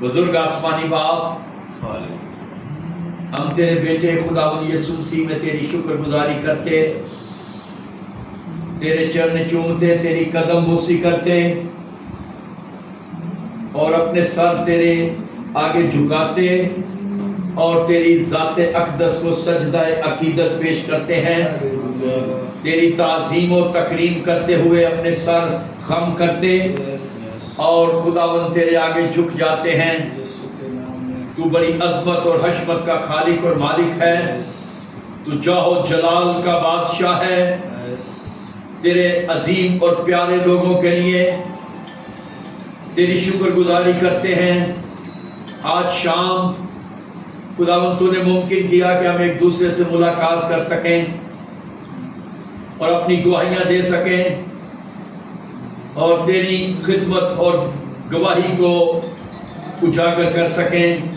بزرگ آسمانی باپ، ہم تیرے بیٹے خداوند یسوع مسیح میں تیری شکر گزاری کرتے، تیرے چرن چومتے، تیری قدم بوسی کرتے اور اپنے سر تیرے آگے جھکاتے اور تیری ذات اقدس کو سجدہ عقیدت پیش کرتے ہیں، تیری تعظیم و تکریم کرتے ہوئے اپنے سر خم کرتے اور خداوند تیرے آگے جھک جاتے ہیں۔ تو بڑی عظمت اور حشمت کا خالق اور مالک ہے، تو جاہ و جلال کا بادشاہ ہے۔ تیرے عظیم اور پیارے لوگوں کے لیے تیری شکر گزاری کرتے ہیں۔ آج شام خداوند تو نے ممکن کیا کہ ہم ایک دوسرے سے ملاقات کر سکیں اور اپنی گواہیاں دے سکیں اور تیری خدمت اور گواہی کو اجاگر کر سکیں۔